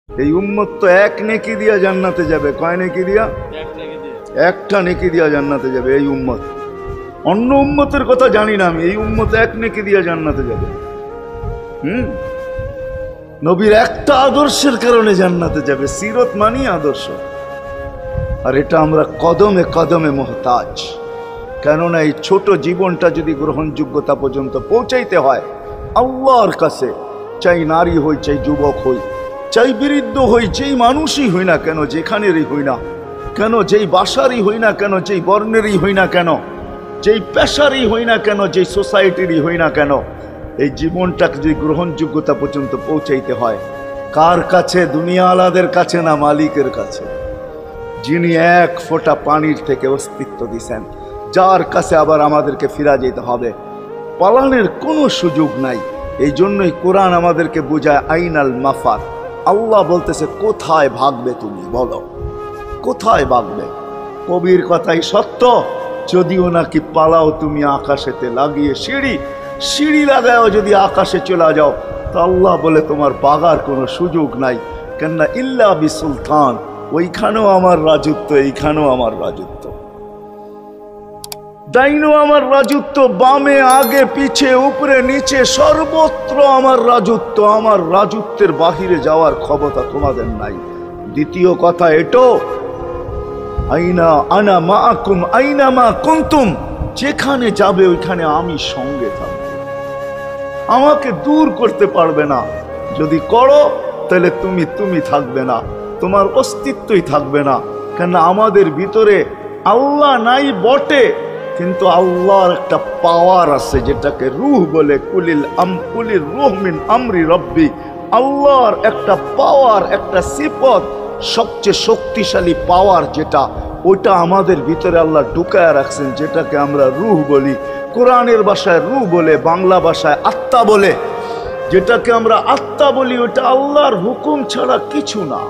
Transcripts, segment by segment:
এই উম্মত তো এক নেকি দিয়া জান্নাতে যাবে। কয় নেকি দিয়া? একটা নেকি দিয়া জান্নাতে যাবে এই উম্মত। অন্য উম্মতের কথা জানি না আমি, এই উম্মত এক নেকি দিয়া জান্নাতে যাবে। নবীর একটা আদর্শের কারণে জান্নাতে যাবে। সিরত মানি আদর্শ। আর এটা আমরা কদমে কদমে মুহতাজ। কেননা এই ছোট জীবনটা যদি গ্রহণযোগ্যতা পর্যন্ত পৌঁছাইতে হয় আল্লাহর কাছে, চাই নারী হই, চাই যুবক হই, চাই বৃদ্ধ হই, যেই মানুষই হই না কেন, যেখানেরই হই না কেন, যেই বাসারই হই না কেন, যেই বর্ণেরই হই না কেন, যেই পেশারই হই না কেন, যেই সোসাইটিরই হই না কেন, এই জীবনটাকে যদি গ্রহণযোগ্যতা পর্যন্ত পৌঁছাইতে হয় কার কাছে? দুনিয়া আলাদের কাছে না, মালিকের কাছে, যিনি এক ফোঁটা পানির থেকে অস্তিত্ব দিছেন, যার কাছে আবার আমাদেরকে ফিরা যেতে হবে। পালানের কোনো সুযোগ নাই। এই জন্যই কোরআন আমাদেরকে বোঝায় আইনাল মাফার। আল্লাহ বলতেছে কোথায় ভাগবে তুমি, বলো কোথায় ভাগবে? কবির কথাই সত্য, যদিও নাকি পালাও তুমি আকাশেতে লাগিয়ে সিঁড়ি, সিঁড়ি লাগাও যদি আকাশে চলে যাও, তো আল্লাহ বলে তোমার বাগার কোনো সুযোগ নাই। কেননা ইল্লা বি সুলতান, ওইখানেও আমার রাজত্ব, এইখানেও আমার রাজত্ব, ডাইনো আমার রাজত্ব, বামে আগে পিছে উপরে নিচে সর্বত্র আমার রাজত্ব। আমার রাজত্বের বাহিরে যাওয়ার ক্ষমতা তোমাদের নাই। দ্বিতীয় কথা এটো, আইনা আনা মাআকুম আইনা মা কুনতুম, যেখানে যাবে ওইখানে আমি সঙ্গে থাকবো। আমাকে দূর করতে পারবে না। যদি করো তাহলে তুমি থাকবে না, তোমার অস্তিত্বই থাকবে না। কেন আমাদের ভিতরে আল্লাহ নাই বটে, কিন্তু আল্লাহর একটা পাওয়ার আছে যেটাকে রূহ বলে। কুলির রূহ মিন আমরি রব্বি। আল্লাহর একটা পাওয়ার, একটা সিফত, সবচেয়ে শক্তিশালী পাওয়ার যেটা, ওইটা আমাদের ভিতরে আল্লাহ ঢুকায়া রাখছেন, যেটাকে আমরা রূহ বলি। কোরআনের ভাষায় রূহ বলে, বাংলা ভাষায় আত্মা বলে। যেটাকে আমরা আত্মা বলি ওটা আল্লাহর হুকুম ছাড়া কিছু না।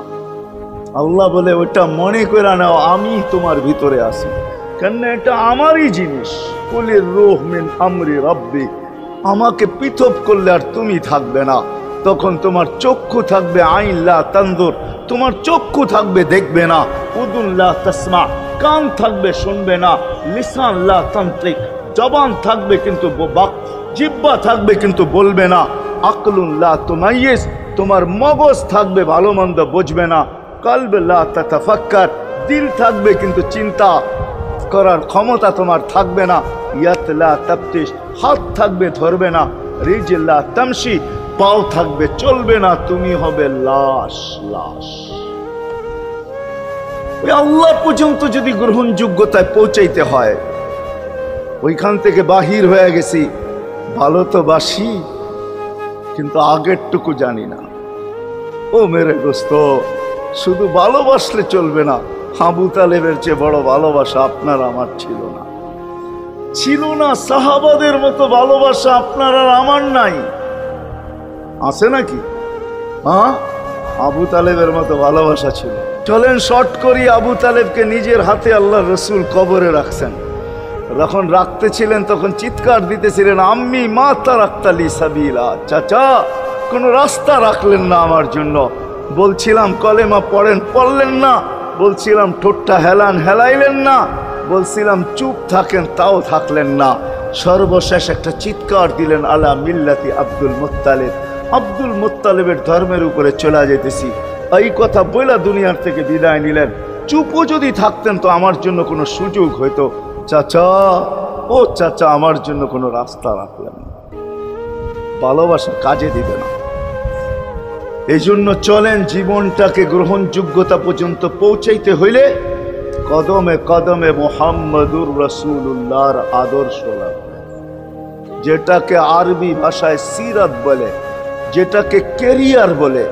আল্লাহ বলে ওটা মনে করে নাও আমি তোমার ভিতরে আছি, কেন এটা আমারই জিনিস। কুলির রূহ মিন আমরি রব্বি। আমাকে পৃথক করলে আর তুমি থাকবে না। তখন তোমার চক্ষু থাকবে আইন লা তানজুর, তোমার চক্ষু থাকবে দেখবে না। উদুন লা তাসমা, কান থাকবে শুনবে না। লিসান লা তান্তিক, জবান থাকবে কিন্তু জিহ্বা থাকবে কিন্তু বলবে না। আকলুন লা তুমাইয়িজ, তোমার মগজ থাকবে ভালো মন্দ বুঝবে না। কলব লা তাতাফাক্কার, দিল থাকবে কিন্তু চিন্তা করার ক্ষমতা তোমার থাকবে না। ইয়াত লা তাফতিশ, হাত থাকবে ধরবে না। রিজল লা তামশি, পাও থাকবে চলবে না। তুমি হবে লাশ। লাশ। ওই আল্লাহ পর্যন্ত যদি গ্রহণযোগ্যতায় পৌঁছাইতে হয়, ওইখান থেকে বাহির হয়ে গেছি। ভালো তো বাসি, কিন্তু আগেরটুকু জানি না। ও মেরে দোস্ত, শুধু ভালোবাসলে চলবে না। আবু তালেবের চেয়ে বড় ভালোবাসা আপনার আমার ছিল না, ছিল না। সাহাবাদের মতো ভালোবাসা আপনার আর আমার নাই। আছে নাকি? হ্যাঁ, আবু তালেবের মতো ভালোবাসা ছিল। চলেন শর্ট করি। আবু তালেবকে নিজের হাতে আল্লাহ রসুল কবরে রাখছেন। যখন রাখতেছিলেন তখন চিৎকার দিতেছিলেন, আম্মি মা তারাক্তালি সাবিলা, চাচা কোনো রাস্তা রাখলেন না আমার জন্য। বলছিলাম কলেমা পড়েন, পড়লেন না। বলছিলাম ঠোঁটটা হেলান, হেলাইলেন না। বলছিলাম চুপ থাকেন, তাও থাকলেন না। সর্বশেষ একটা চিৎকার দিলেন, আলা মিল্লাতি আব্দুল মুত্তালিব, আব্দুল মুত্তালিবের ধর্মের উপরে চলে যেতেছি। এই কথা বইলা দুনিয়ার থেকে বিদায় নিলেন। চুপও যদি থাকতেন তো আমার জন্য কোনো সুযোগ হইতো। চাচা, ও চাচা, আমার জন্য কোনো রাস্তা রাখলেন না। ভালোবাসা কাজে দিবে না। এই জন্য চলেন, জীবনটাকে গ্রহণযোগ্যতা পর্যন্ত পৌঁছাইতে হইলে কদমে কদমে মুহাম্মদুর রাসূলুল্লাহর আদর্শ লাগবে। যেটাকে আরবি ভাষায় সিরাত বলে, যেটাকে কেরিয়ার বলে।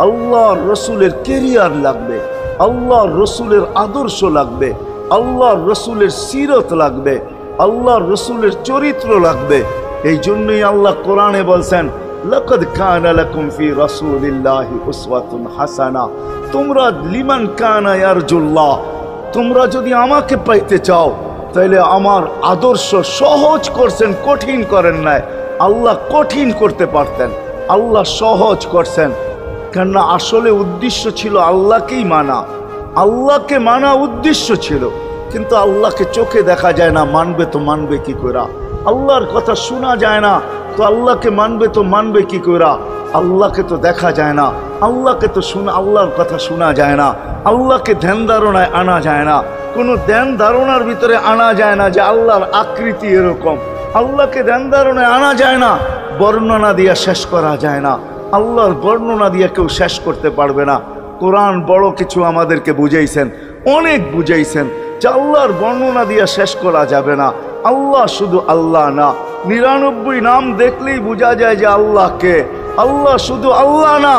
আল্লাহর রসুলের কেরিয়ার লাগবে, আল্লাহর রসুলের আদর্শ লাগবে, আল্লাহর রসুলের সিরত লাগবে, আল্লাহর রসুলের চরিত্র লাগবে। এই জন্যই আল্লাহ কোরআনে বলছেন, লাকাদ কানা লাকুম ফি রাসূলিল্লাহি উসওয়াতুন হাসানা। তোমরা লিমান কানা ইয়ারজুল্লাহ, তোমরা যদি আমাকে পাইতে চাও তাহলে আমার আদর্শ সহজ করছেন, কঠিন করেন নাই। আল্লাহ কঠিন করতে পারতেন, আল্লাহ সহজ করছেন। কেননা আসলে উদ্দেশ্য ছিল আল্লাহকেই মানা, আল্লাহকে মানা উদ্দেশ্য ছিল। কিন্তু আল্লাহকে চোখে দেখা যায় না, মানবে তো মানবে কি করে? আল্লাহর কথা শোনা যায় না, তো আল্লাহকে মানবে তো মানবে কি করে? আল্লাহকে তো দেখা যায় না, আল্লাহকে তো আল্লাহর কথা শোনা যায় না, আল্লাহকে ধ্যান ধারণায় আনা যায় না, কোনো ধ্যান ধারণার ভিতরে আনা যায় না যে আল্লাহর আকৃতি এরকম। আল্লাহকে ধ্যান ধারণায় আনা যায় না, বর্ণনা দিয়া শেষ করা যায় না। আল্লাহর বর্ণনা দিয়ে কেউ শেষ করতে পারবে না। কোরআন বড় কিছু আমাদেরকে বুঝাইছেন, অনেক বুঝাইছেন যে আল্লাহর বর্ণনা দিয়ে শেষ করা যাবে না। আল্লাহ শুধু আল্লাহ না, 99 নাম দেখলেই বোঝা যায় যে আল্লাহকে। আল্লাহ শুধু আল্লাহ না,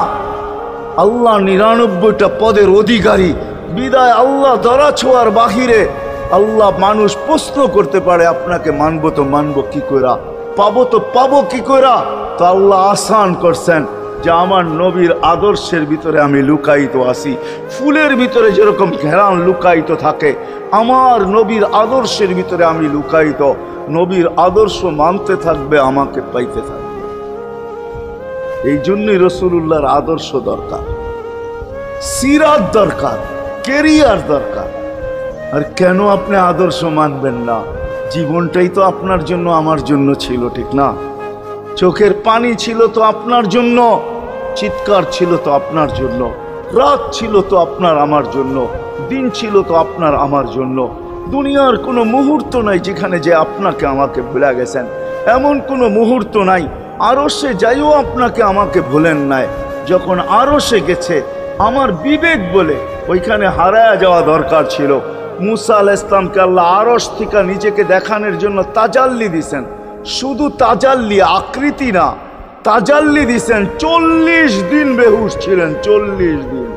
আল্লাহ 99টা পদের অধিকারী। বিদায় আল্লাহ ধরা ছোঁয়ার বাহিরে আল্লাহ মানুষ প্রশ্ন করতে পারে, আপনাকে মানবো তো মানবো কি কইরা, পাবো তো পাবো কি কইরা? তো আল্লাহ আসান করছেন যে আমার নবীর আদর্শের ভিতরে আমি লুকায়িত আছি। ফুলের ভিতরে যেরকম ঘেরান লুকায়িত থাকে, আমার নবীর আদর্শের ভিতরে আমি লুকায়িত। নবীর আদর্শ মানতে থাকবে, আমাকে পাইতে থাকবে। এই জন্যই রাসূলুল্লাহর আদর্শ দরকার, সিরাত দরকার, কেরিয়ার দরকার। আর কেন আপনি আদর্শ মানবেন না? জীবনটাই তো আপনার জন্য আমার জন্য ছিল, ঠিক না? চোখের পানি ছিল তো আপনার জন্য, চিৎকার ছিল তো আপনার জন্য, রাত ছিল তো আপনার আমার জন্য, দিন ছিল তো আপনার আমার জন্য। দুনিয়ার কোনো মুহূর্ত নাই যেখানে যে আপনাকে আমাকে ভুলে গেছেন, এমন কোনো মুহূর্ত নাই। আরশে যাইও আপনাকে আমাকে ভুলেন নাই। যখন আরশে গেছে আমার বিবেক বলে ওইখানে হারায়া যাওয়া দরকার ছিল। মুসা আলাইহিস সালামকে আল্লাহ আরশ থেকে নিজেকে দেখানোর জন্য তাজাল্লি দিছেন। শুধু তাজাল্লি, আকৃতি না, তাজাল্লি দিছেন। 40 দিন বেহুশ ছিলেন, 40 দিন।